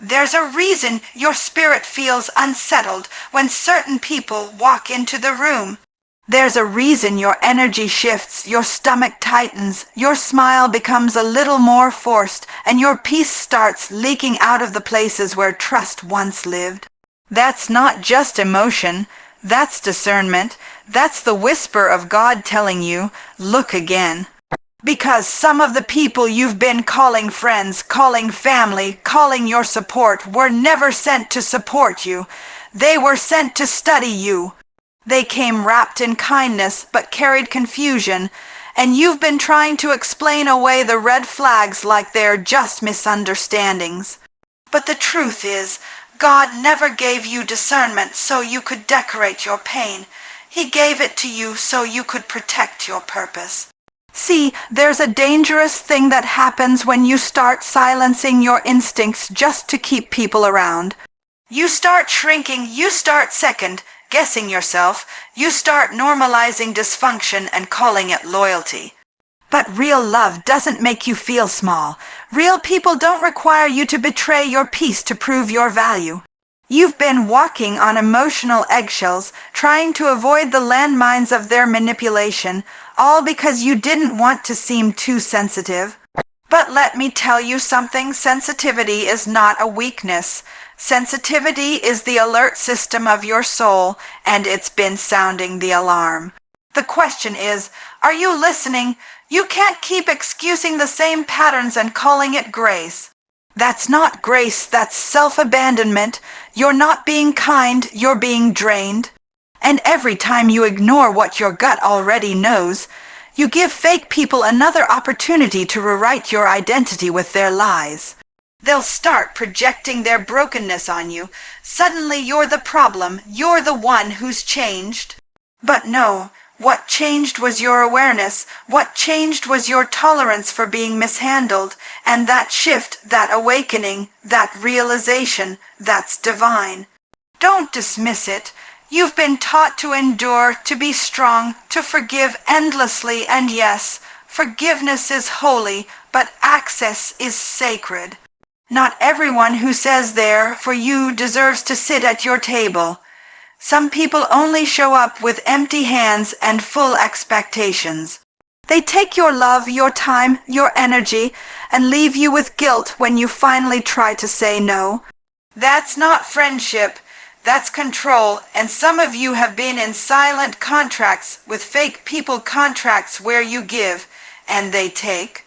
There's a reason your spirit feels unsettled when certain people walk into the room. There's a reason your energy shifts, your stomach tightens, your smile becomes a little more forced, and your peace starts leaking out of the places where trust once lived. That's not just emotion. That's discernment. That's the whisper of God telling you, look again. Because some of the people you've been calling friends, calling family, calling your support were never sent to support you. They were sent to study you. They came wrapped in kindness but carried confusion, and you've been trying to explain away the red flags like they're just misunderstandings. But the truth is, God never gave you discernment so you could decorate your pain. He gave it to you so you could protect your purpose. See, there's a dangerous thing that happens when you start silencing your instincts just to keep people around. You start shrinking, you start second-guessing yourself, you start normalizing dysfunction and calling it loyalty. But real love doesn't make you feel small. Real people don't require you to betray your peace to prove your value. You've been walking on emotional eggshells, trying to avoid the landmines of their manipulation, all because you didn't want to seem too sensitive. But let me tell you something, sensitivity is not a weakness. Sensitivity is the alert system of your soul, and it's been sounding the alarm. The question is, are you listening? You can't keep excusing the same patterns and calling it grace. That's not grace, that's self-abandonment. You're not being kind, you're being drained. And every time you ignore what your gut already knows, you give fake people another opportunity to rewrite your identity with their lies. They'll start projecting their brokenness on you. Suddenly you're the problem, you're the one who's changed. But no, what changed was your awareness. What changed was your tolerance for being mishandled. And that shift, that awakening, that realization, that's divine. Don't dismiss it. You've been taught to endure, to be strong, to forgive endlessly, and yes, forgiveness is holy, but access is sacred. Not everyone who says they're for you deserves to sit at your table. Some people only show up with empty hands and full expectations. They take your love, your time, your energy, and leave you with guilt when you finally try to say no. That's not friendship. That's control, and some of you have been in silent contracts with fake people, contracts where you give and they take.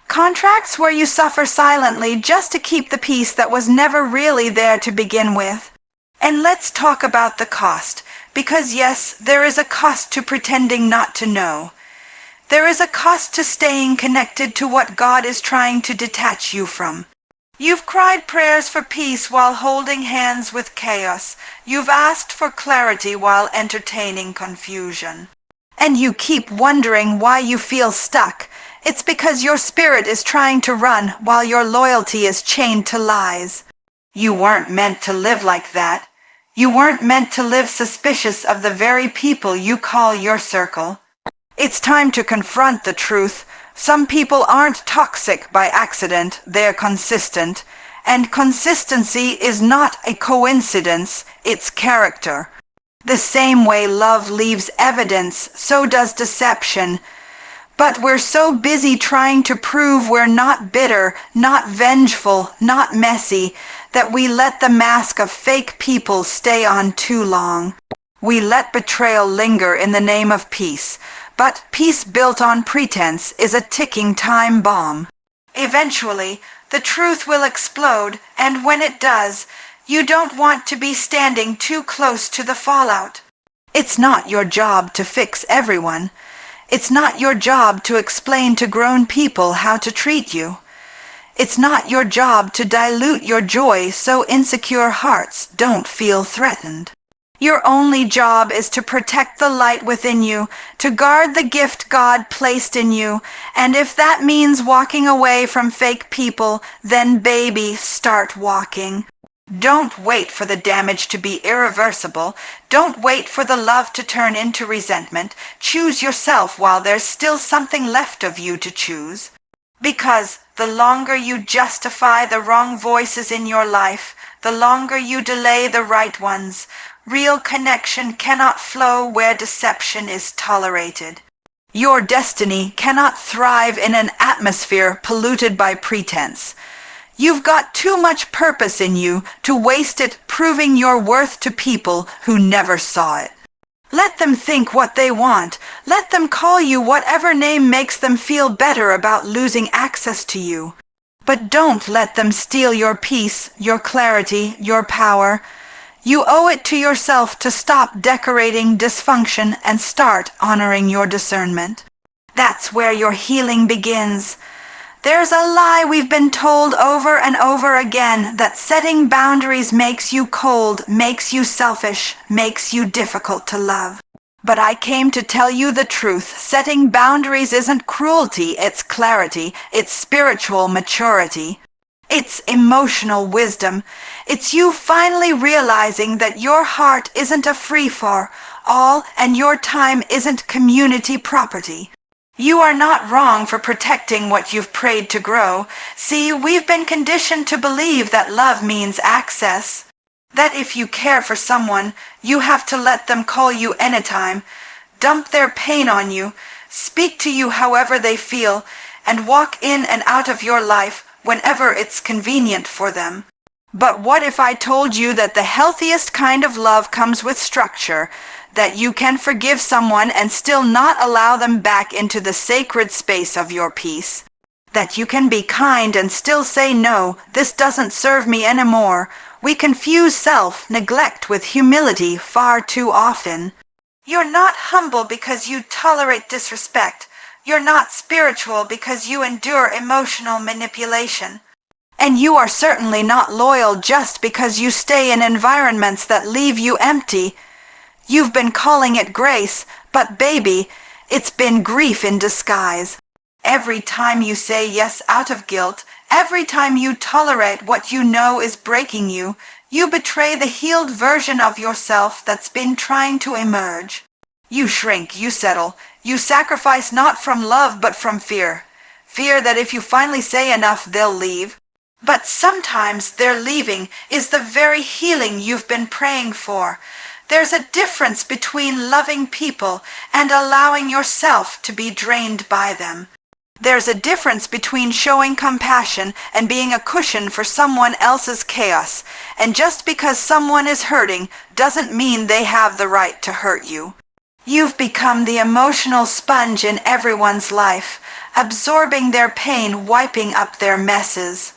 Contracts where you suffer silently just to keep the peace that was never really there to begin with. And let's talk about the cost, because yes, there is a cost to pretending not to know. There is a cost to staying connected to what God is trying to detach you from. You've cried prayers for peace while holding hands with chaos. You've asked for clarity while entertaining confusion. And you keep wondering why you feel stuck. It's because your spirit is trying to run while your loyalty is chained to lies. You weren't meant to live like that. You weren't meant to live suspicious of the very people you call your circle. It's time to confront the truth. Some people aren't toxic by accident, they're consistent. And consistency is not a coincidence, it's character. The same way love leaves evidence, so does deception. But we're so busy trying to prove we're not bitter, not vengeful, not messy, that we let the mask of fake people stay on too long. We let betrayal linger in the name of peace. But peace built on pretense is a ticking time bomb. Eventually, the truth will explode, and when it does, you don't want to be standing too close to the fallout. It's not your job to fix everyone. It's not your job to explain to grown people how to treat you. It's not your job to dilute your joy so insecure hearts don't feel threatened. Your only job is to protect the light within you, to guard the gift God placed in you, and if that means walking away from fake people, then baby, start walking. Don't wait for the damage to be irreversible. Don't wait for the love to turn into resentment. Choose yourself while there's still something left of you to choose. Because The longer you justify the wrong voices in your life, the longer you delay the right ones. Real connection cannot flow where deception is tolerated. Your destiny cannot thrive in an atmosphere polluted by pretense. You've got too much purpose in you to waste it proving your worth to people who never saw it. Let them think what they want. Let them call you whatever name makes them feel better about losing access to you. But don't let them steal your peace, your clarity, your power. You owe it to yourself to stop decorating dysfunction and start honoring your discernment. That's where your healing begins. There's a lie we've been told over and over again that setting boundaries makes you cold, makes you selfish, makes you difficult to love. But I came to tell you the truth. Setting boundaries isn't cruelty, it's clarity, it's spiritual maturity. It's emotional wisdom. It's you finally realizing that your heart isn't a free-for-all and your time isn't community property. You are not wrong for protecting what you've prayed to grow. See, we've been conditioned to believe that love means access. That if you care for someone, you have to let them call you anytime, dump their pain on you, speak to you however they feel, and walk in and out of your life whenever it's convenient for them. But what if I told you that the healthiest kind of love comes with structure, that you can forgive someone and still not allow them back into the sacred space of your peace? That you can be kind and still say, no, this doesn't serve me anymore. We confuse self-neglect with humility far too often. You're not humble because you tolerate disrespect. You're not spiritual because you endure emotional manipulation. And you are certainly not loyal just because you stay in environments that leave you empty. You've been calling it grace, but baby, it's been grief in disguise. Every time you say yes out of guilt, every time you tolerate what you know is breaking you, you betray the healed version of yourself that's been trying to emerge. You shrink, you settle, you sacrifice not from love but from fear. Fear that if you finally say enough, they'll leave. But sometimes their leaving is the very healing you've been praying for. There's a difference between loving people and allowing yourself to be drained by them. There's a difference between showing compassion and being a cushion for someone else's chaos. And just because someone is hurting doesn't mean they have the right to hurt you. You've become the emotional sponge in everyone's life, absorbing their pain, wiping up their messes,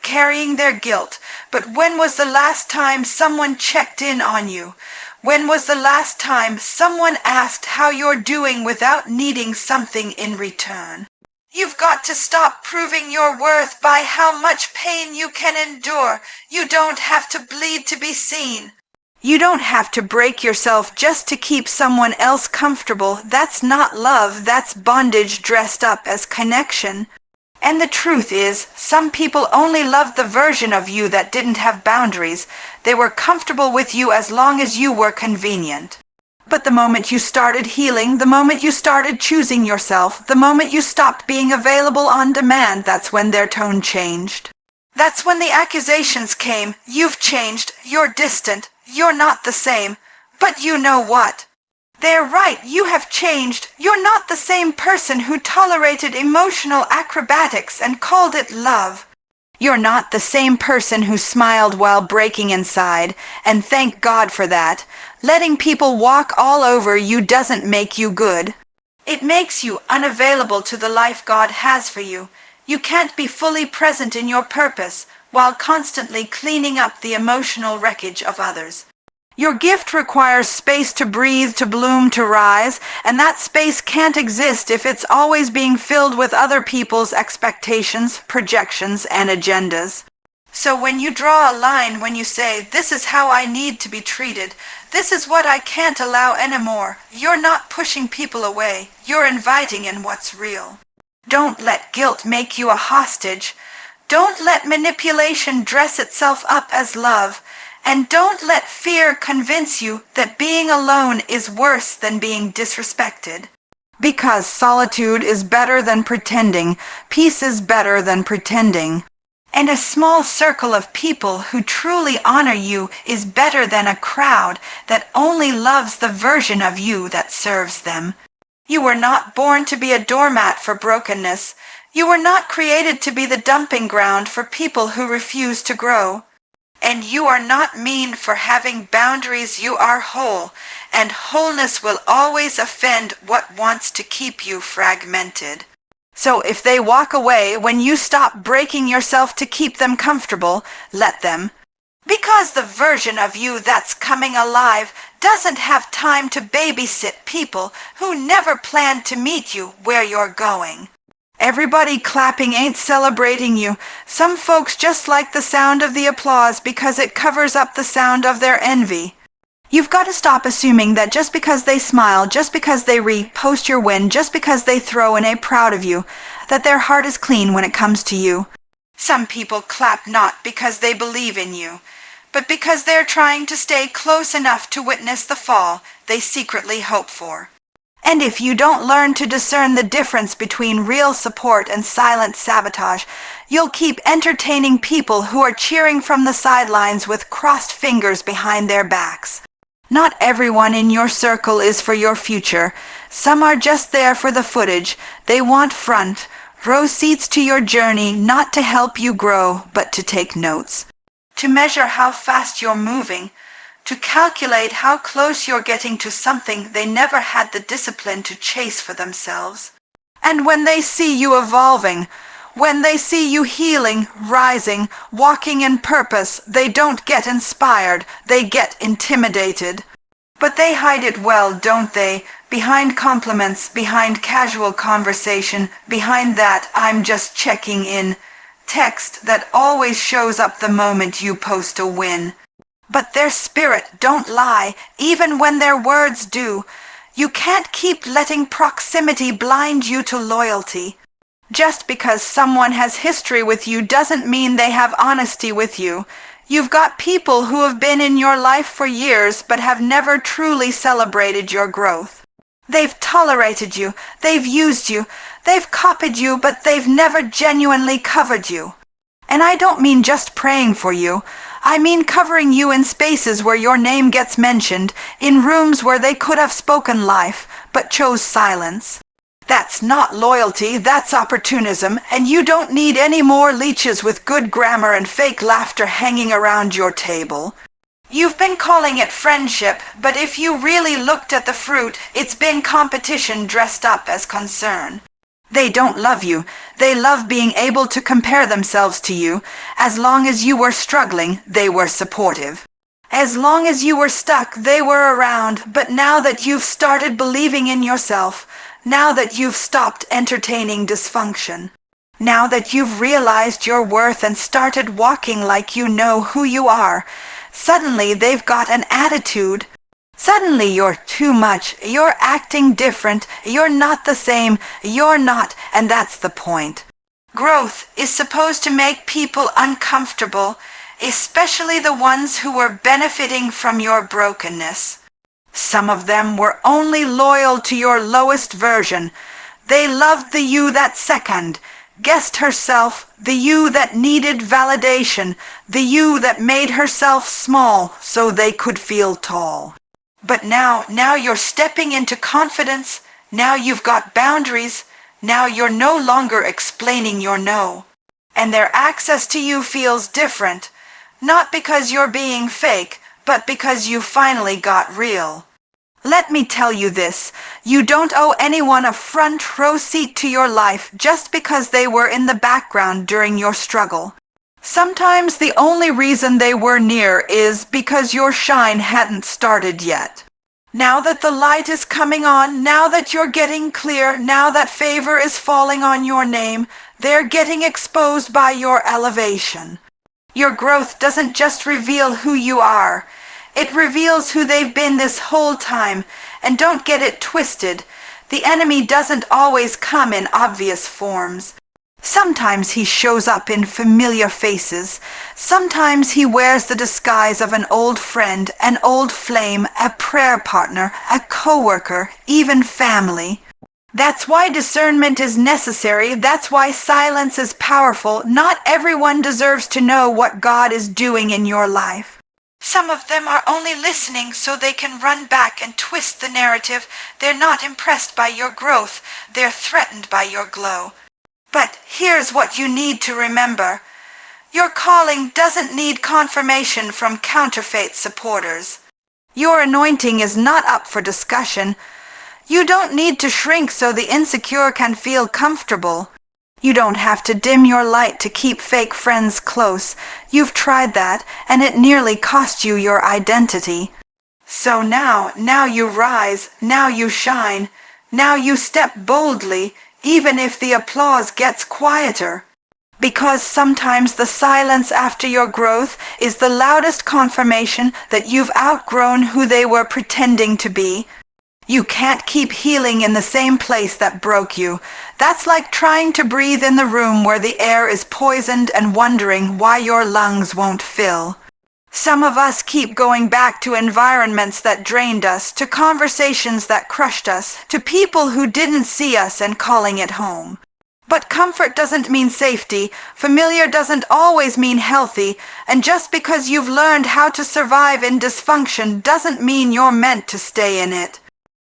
carrying their guilt. But when was the last time someone checked in on you? When was the last time someone asked how you're doing without needing something in return? You've got to stop proving your worth by how much pain you can endure. You don't have to bleed to be seen. You don't have to break yourself just to keep someone else comfortable. That's not love, that's bondage dressed up as connection. And the truth is, some people only loved the version of you that didn't have boundaries. They were comfortable with you as long as you were convenient. But the moment you started healing, the moment you started choosing yourself, the moment you stopped being available on demand, that's when their tone changed. That's when the accusations came. You've changed, you're distant, you're not the same. But you know what? They're right, you have changed. You're not the same person who tolerated emotional acrobatics and called it love. You're not the same person who smiled while breaking inside, and thank God for that. Letting people walk all over you doesn't make you good. It makes you unavailable to the life God has for you. You can't be fully present in your purpose while constantly cleaning up the emotional wreckage of others. Your gift requires space to breathe, to bloom, to rise, and that space can't exist if it's always being filled with other people's expectations, projections, and agendas. So when you draw a line, when you say, this is how I need to be treated, this is what I can't allow anymore, you're not pushing people away, you're inviting in what's real. Don't let guilt make you a hostage. Don't let manipulation dress itself up as love. And don't let fear convince you that being alone is worse than being disrespected. Because solitude is better than pretending, peace is better than pretending. And a small circle of people who truly honor you is better than a crowd that only loves the version of you that serves them. You were not born to be a doormat for brokenness. You were not created to be the dumping ground for people who refuse to grow. And you are not mean for having boundaries. You are whole, and wholeness will always offend what wants to keep you fragmented. So if they walk away when you stop breaking yourself to keep them comfortable, let them. Because the version of you that's coming alive doesn't have time to babysit people who never planned to meet you where you're going. Everybody clapping ain't celebrating you. Some folks just like the sound of the applause because it covers up the sound of their envy. You've got to stop assuming that just because they smile, just because they repost your win, just because they throw in a proud of you, that their heart is clean when it comes to you. Some people clap not because they believe in you, but because they're trying to stay close enough to witness the fall they secretly hope for. And if you don't learn to discern the difference between real support and silent sabotage, you'll keep entertaining people who are cheering from the sidelines with crossed fingers behind their backs. Not everyone in your circle is for your future. Some are just there for the footage. They want front row seats to your journey, not to help you grow, but to take notes. To measure how fast you're moving, to calculate how close you're getting to something they never had the discipline to chase for themselves. And when they see you evolving, when they see you healing, rising, walking in purpose, they don't get inspired, they get intimidated. But they hide it well, don't they? Behind compliments, behind casual conversation, behind that "I'm just checking in" text that always shows up the moment you post a win. But their spirit don't lie, even when their words do. You can't keep letting proximity blind you to loyalty. Just because someone has history with you doesn't mean they have honesty with you. You've got people who have been in your life for years but have never truly celebrated your growth. They've tolerated you, they've used you, they've copied you, but they've never genuinely covered you. And I don't mean just praying for you. I mean covering you in spaces where your name gets mentioned, in rooms where they could have spoken life, but chose silence. That's not loyalty, that's opportunism, and you don't need any more leeches with good grammar and fake laughter hanging around your table. You've been calling it friendship, but if you really looked at the fruit, it's been competition dressed up as concern. They don't love you. They love being able to compare themselves to you. As long as you were struggling, they were supportive. As long as you were stuck, they were around. But now that you've started believing in yourself, now that you've stopped entertaining dysfunction, now that you've realized your worth and started walking like you know who you are, suddenly they've got an attitude. Suddenly you're too much, you're acting different, you're not the same, you're not, and that's the point. Growth is supposed to make people uncomfortable, especially the ones who were benefiting from your brokenness. Some of them were only loyal to your lowest version. They loved the you that second, guessed herself, the you that needed validation, the you that made herself small so they could feel tall. But now you're stepping into confidence, now you've got boundaries, now you're no longer explaining your no. And their access to you feels different, not because you're being fake, but because you finally got real. Let me tell you this, you don't owe anyone a front row seat to your life just because they were in the background during your struggle. Sometimes the only reason they were near is because your shine hadn't started yet. Now that the light is coming on, now that you're getting clear, now that favor is falling on your name, they're getting exposed by your elevation. Your growth doesn't just reveal who you are. It reveals who they've been this whole time. And don't get it twisted. The enemy doesn't always come in obvious forms. Sometimes he shows up in familiar faces. Sometimes he wears the disguise of an old friend, an old flame, a prayer partner, a coworker, even family. That's why discernment is necessary. That's why silence is powerful. Not everyone deserves to know what God is doing in your life. Some of them are only listening so they can run back and twist the narrative. They're not impressed by your growth. They're threatened by your glow. But here's what you need to remember. Your calling doesn't need confirmation from counterfeit supporters. Your anointing is not up for discussion. You don't need to shrink so the insecure can feel comfortable. You don't have to dim your light to keep fake friends close. You've tried that, and it nearly cost you your identity. So now you rise, now you shine, now you step boldly, even if the applause gets quieter. Because sometimes the silence after your growth is the loudest confirmation that you've outgrown who they were pretending to be. You can't keep healing in the same place that broke you. That's like trying to breathe in the room where the air is poisoned and wondering why your lungs won't fill. Some of us keep going back to environments that drained us, to conversations that crushed us, to people who didn't see us and calling it home. But comfort doesn't mean safety, familiar doesn't always mean healthy, and just because you've learned how to survive in dysfunction doesn't mean you're meant to stay in it.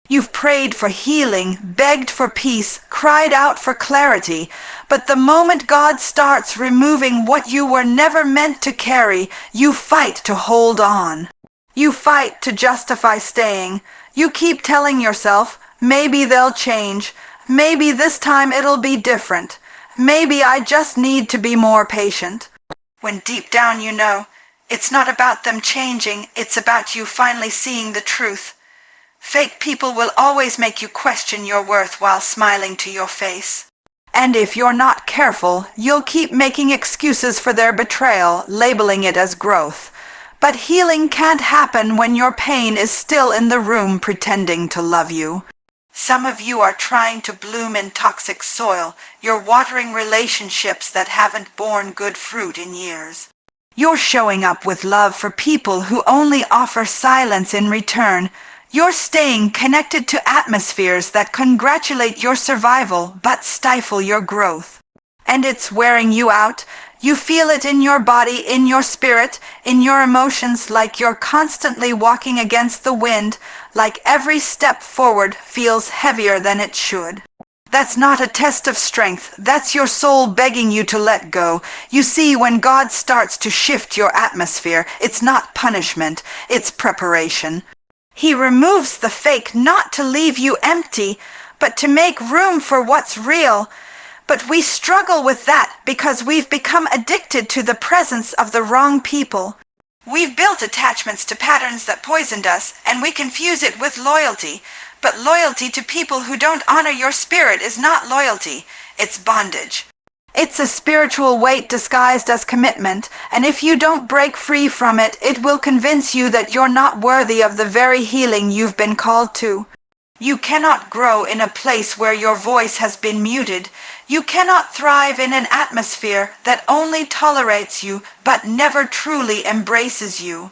You've prayed for healing, begged for peace, cried out for clarity, but the moment God starts removing what you were never meant to carry, you fight to hold on. You fight to justify staying. You keep telling yourself, maybe they'll change. Maybe this time it'll be different. Maybe I just need to be more patient. When deep down you know, it's not about them changing, it's about you finally seeing the truth. Fake people will always make you question your worth while smiling to your face. And if you're not careful, you'll keep making excuses for their betrayal, labeling it as growth. But healing can't happen when your pain is still in the room pretending to love you. Some of you are trying to bloom in toxic soil. You're watering relationships that haven't borne good fruit in years. You're showing up with love for people who only offer silence in return. You're staying connected to atmospheres that congratulate your survival but stifle your growth. And it's wearing you out. You feel it in your body, in your spirit, in your emotions, like you're constantly walking against the wind, like every step forward feels heavier than it should. That's not a test of strength. That's your soul begging you to let go. You see, when God starts to shift your atmosphere, it's not punishment, it's preparation. He removes the fake not to leave you empty, but to make room for what's real. But we struggle with that because we've become addicted to the presence of the wrong people. We've built attachments to patterns that poisoned us, and we confuse it with loyalty. But loyalty to people who don't honor your spirit is not loyalty, it's bondage. It's a spiritual weight disguised as commitment, and if you don't break free from it, it will convince you that you're not worthy of the very healing you've been called to. You cannot grow in a place where your voice has been muted. You cannot thrive in an atmosphere that only tolerates you but never truly embraces you.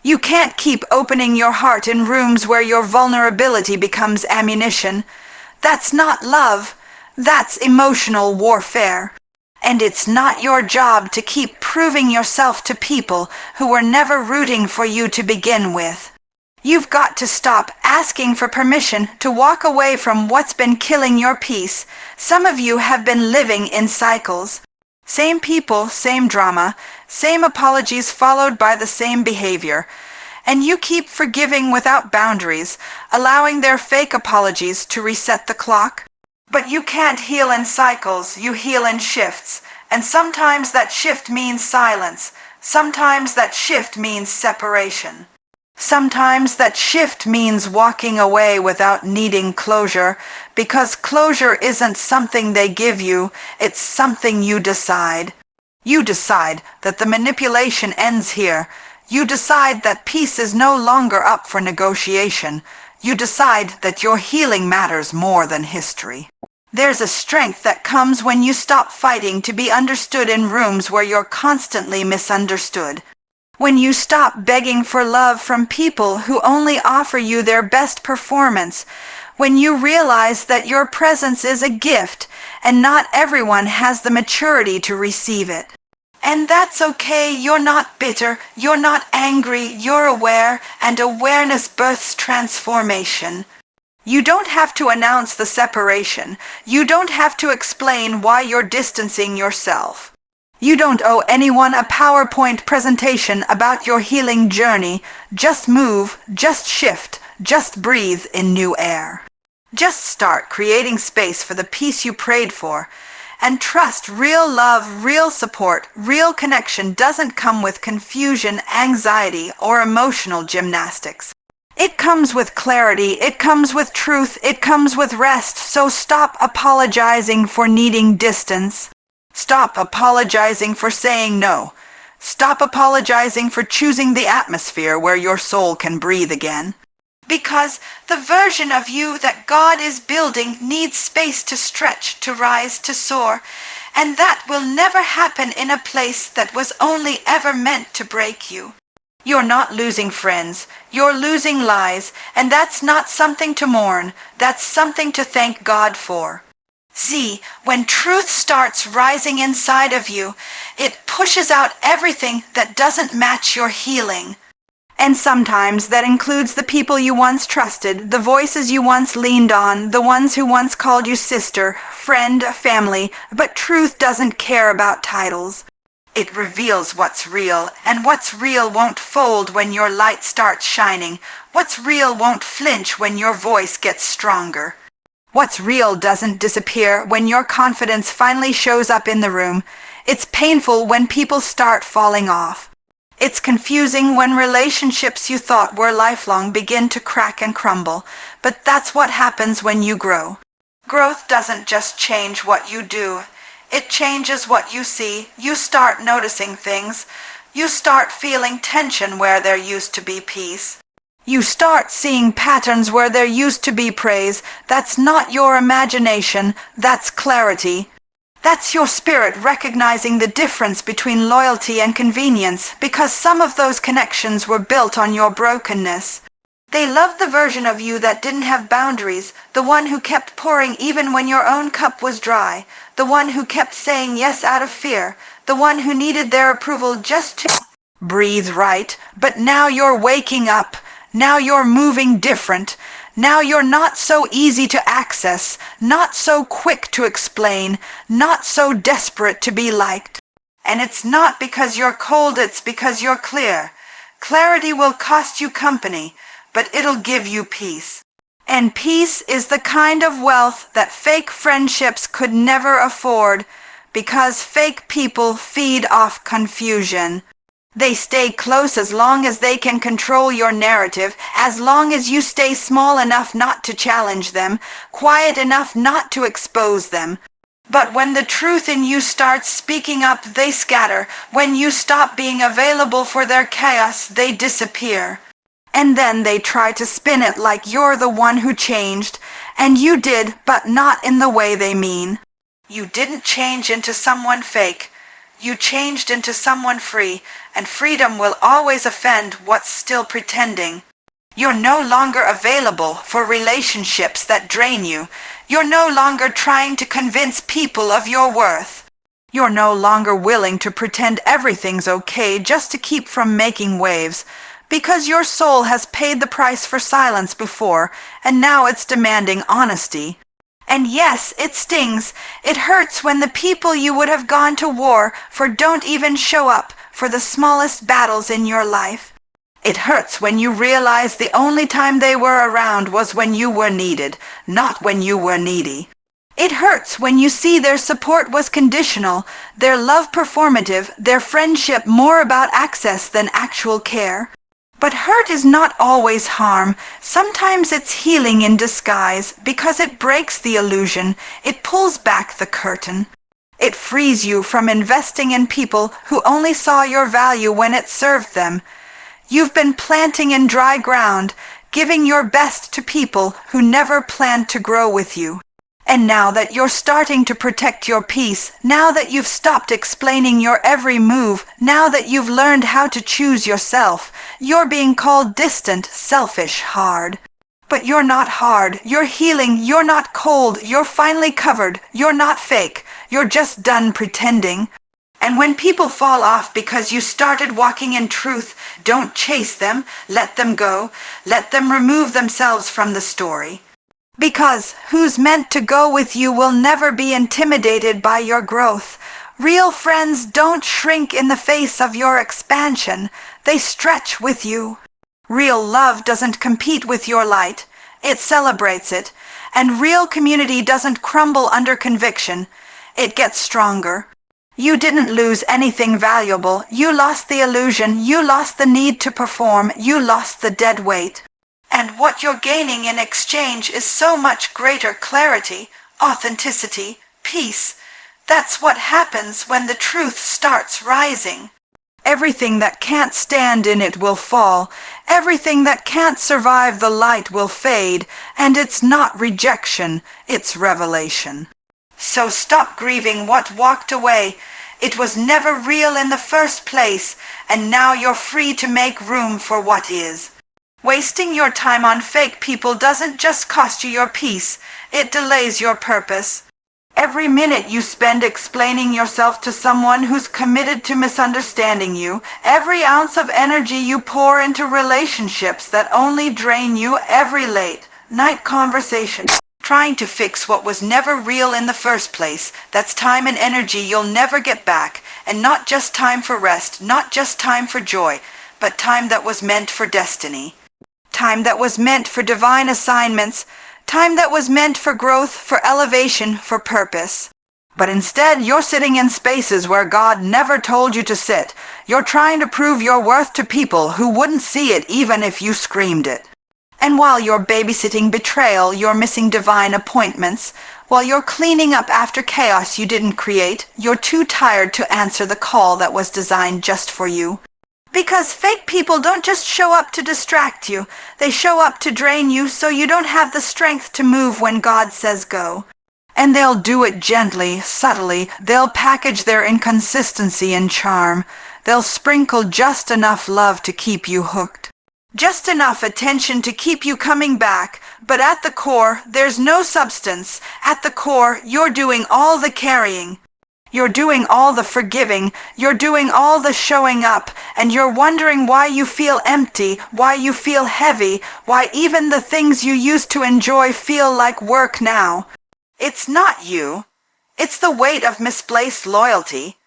You can't keep opening your heart in rooms where your vulnerability becomes ammunition. That's not love. That's emotional warfare. And it's not your job to keep proving yourself to people who were never rooting for you to begin with. You've got to stop asking for permission to walk away from what's been killing your peace. Some of you have been living in cycles. Same people, same drama, same apologies followed by the same behavior. And you keep forgiving without boundaries, allowing their fake apologies to reset the clock. But you can't heal in cycles, you heal in shifts. And sometimes that shift means silence. Sometimes that shift means separation. Sometimes that shift means walking away without needing closure, because closure isn't something they give you, it's something you decide. You decide that the manipulation ends here. You decide that peace is no longer up for negotiation. You decide that your healing matters more than history. There's a strength that comes when you stop fighting to be understood in rooms where you're constantly misunderstood. When you stop begging for love from people who only offer you their best performance. when you realize that your presence is a gift and not everyone has the maturity to receive it. And that's okay, you're not bitter, you're not angry, you're aware, and awareness births transformation. You don't have to announce the separation. You don't have to explain why you're distancing yourself. You don't owe anyone a PowerPoint presentation about your healing journey. Just move, just shift, just breathe in new air. Just start creating space for the peace you prayed for. And trust, real love, real support, real connection doesn't come with confusion, anxiety, or emotional gymnastics. It comes with clarity, it comes with truth, it comes with rest, so stop apologizing for needing distance. Stop apologizing for saying no. Stop apologizing for choosing the atmosphere where your soul can breathe again. Because the version of you that God is building needs space to stretch, to rise, to soar, and that will never happen in a place that was only ever meant to break you. You're not losing friends, you're losing lies, and that's not something to mourn, that's something to thank God for. See, when truth starts rising inside of you, it pushes out everything that doesn't match your healing. And sometimes that includes the people you once trusted, the voices you once leaned on, the ones who once called you sister, friend, family, but truth doesn't care about titles. It reveals what's real, and what's real won't fold when your light starts shining. What's real won't flinch when your voice gets stronger. What's real doesn't disappear when your confidence finally shows up in the room. It's painful when people start falling off. It's confusing when relationships you thought were lifelong begin to crack and crumble, but that's what happens when you grow. Growth doesn't just change what you do. It changes what you see. You start noticing things. You start feeling tension where there used to be peace. You start seeing patterns where there used to be praise. That's not your imagination, that's clarity. That's your spirit recognizing the difference between loyalty and convenience, because some of those connections were built on your brokenness. They loved the version of you that didn't have boundaries, the one who kept pouring even when your own cup was dry, the one who kept saying yes out of fear, the one who needed their approval just to breathe right. But now you're waking up. Now you're moving different. Now you're not so easy to access, not so quick to explain, not so desperate to be liked. And it's not because you're cold, it's because you're clear. Clarity will cost you company, but it'll give you peace. And peace is the kind of wealth that fake friendships could never afford, because fake people feed off confusion. They stay close as long as they can control your narrative, as long as you stay small enough not to challenge them, quiet enough not to expose them. But when the truth in you starts speaking up, they scatter. When you stop being available for their chaos, they disappear. And then they try to spin it like you're the one who changed, and you did, but not in the way they mean. You didn't change into someone fake. You changed into someone free, and freedom will always offend what's still pretending. You're no longer available for relationships that drain you. You're no longer trying to convince people of your worth. You're no longer willing to pretend everything's okay just to keep from making waves, because your soul has paid the price for silence before, and now it's demanding honesty. And yes, it stings. It hurts when the people you would have gone to war for don't even show up for the smallest battles in your life. It hurts when you realize the only time they were around was when you were needed, not when you were needy. It hurts when you see their support was conditional, their love performative, their friendship more about access than actual care. But hurt is not always harm. Sometimes it's healing in disguise, because it breaks the illusion. It pulls back the curtain. It frees you from investing in people who only saw your value when it served them. You've been planting in dry ground, giving your best to people who never planned to grow with you. And now that you're starting to protect your peace, now that you've stopped explaining your every move, now that you've learned how to choose yourself, you're being called distant, selfish, hard. But you're not hard, you're healing, you're not cold, you're finally covered, you're not fake, you're just done pretending. And when people fall off because you started walking in truth, don't chase them, let them go, let them remove themselves from the story. Because who's meant to go with you will never be intimidated by your growth. Real friends don't shrink in the face of your expansion, they stretch with you. Real love doesn't compete with your light, it celebrates it. And real community doesn't crumble under conviction, it gets stronger. You didn't lose anything valuable, you lost the illusion, you lost the need to perform, you lost the dead weight. And what you're gaining in exchange is so much greater clarity, authenticity, peace. That's what happens when the truth starts rising. Everything that can't stand in it will fall, everything that can't survive the light will fade, and it's not rejection, it's revelation. So stop grieving what walked away. It was never real in the first place, and now you're free to make room for what is. Wasting your time on fake people doesn't just cost you your peace, it delays your purpose. Every minute you spend explaining yourself to someone who's committed to misunderstanding you, every ounce of energy you pour into relationships that only drain you, every late night conversation trying to fix what was never real in the first place, that's time and energy you'll never get back, and not just time for rest, not just time for joy, but time that was meant for destiny. Time that was meant for divine assignments, time that was meant for growth, for elevation, for purpose. But instead, you're sitting in spaces where God never told you to sit. You're trying to prove your worth to people who wouldn't see it even if you screamed it. And while you're babysitting betrayal, you're missing divine appointments. While you're cleaning up after chaos you didn't create, you're too tired to answer the call that was designed just for you. Because fake people don't just show up to distract you, they show up to drain you so you don't have the strength to move when God says go. And they'll do it gently, subtly, they'll package their inconsistency in charm. They'll sprinkle just enough love to keep you hooked. Just enough attention to keep you coming back, but at the core, there's no substance. At the core, you're doing all the carrying. You're doing all the forgiving, you're doing all the showing up, and you're wondering why you feel empty, why you feel heavy, why even the things you used to enjoy feel like work now. It's not you. It's the weight of misplaced loyalty.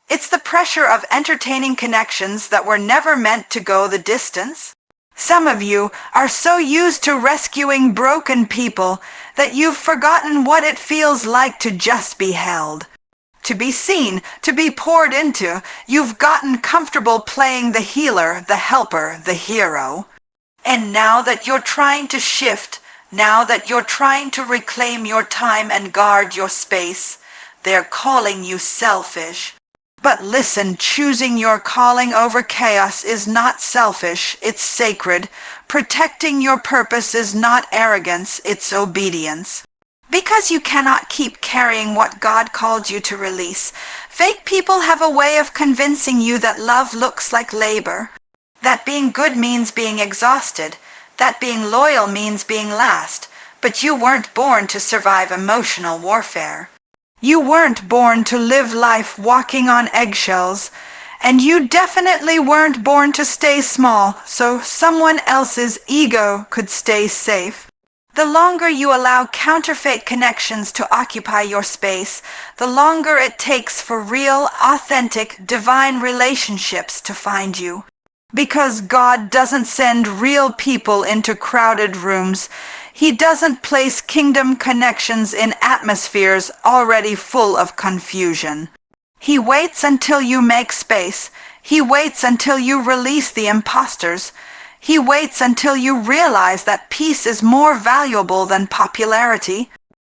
It's the pressure of entertaining connections that were never meant to go the distance. Some of you are so used to rescuing broken people that you've forgotten what it feels like to just be held. To be seen, to be poured into, you've gotten comfortable playing the healer, the helper, the hero. And now that you're trying to shift, now that you're trying to reclaim your time and guard your space, they're calling you selfish. But listen, choosing your calling over chaos is not selfish, it's sacred. Protecting your purpose is not arrogance, it's obedience. Because you cannot keep carrying what God called you to release, fake people have a way of convincing you that love looks like labor, that being good means being exhausted, that being loyal means being last, but you weren't born to survive emotional warfare. You weren't born to live life walking on eggshells, and you definitely weren't born to stay small so someone else's ego could stay safe. The longer you allow counterfeit connections to occupy your space, the longer it takes for real, authentic, divine relationships to find you. Because God doesn't send real people into crowded rooms. He doesn't place kingdom connections in atmospheres already full of confusion. He waits until you make space. He waits until you release the imposters. He waits until you realize that peace is more valuable than popularity,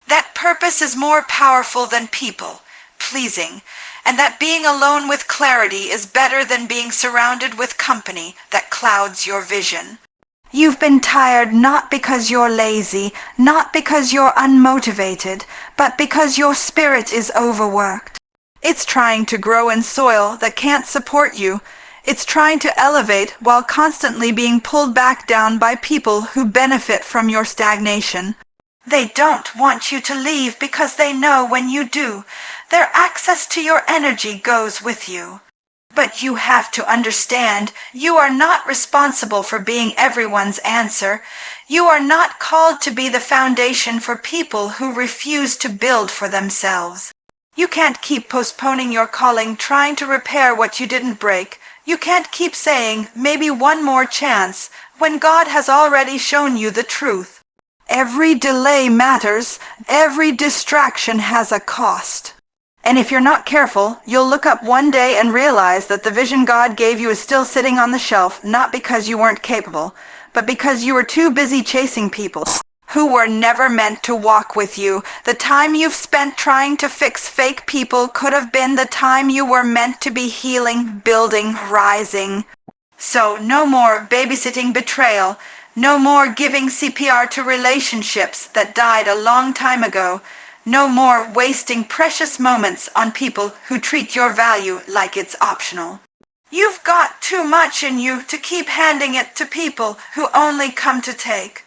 that purpose is more powerful than people pleasing, and that being alone with clarity is better than being surrounded with company that clouds your vision. You've been tired not because you're lazy, not because you're unmotivated, but because your spirit is overworked. It's trying to grow in soil that can't support you. It's trying to elevate while constantly being pulled back down by people who benefit from your stagnation. They don't want you to leave because they know when you do, their access to your energy goes with you. But you have to understand, you are not responsible for being everyone's answer. You are not called to be the foundation for people who refuse to build for themselves. You can't keep postponing your calling, trying to repair what you didn't break. You can't keep saying, maybe one more chance, when God has already shown you the truth. Every delay matters. Every distraction has a cost. And if you're not careful, you'll look up one day and realize that the vision God gave you is still sitting on the shelf, not because you weren't capable, but because you were too busy chasing people who were never meant to walk with you. The time you've spent trying to fix fake people could have been the time you were meant to be healing, building, rising. So no more babysitting betrayal. No more giving CPR to relationships that died a long time ago. No more wasting precious moments on people who treat your value like it's optional. You've got too much in you to keep handing it to people who only come to take.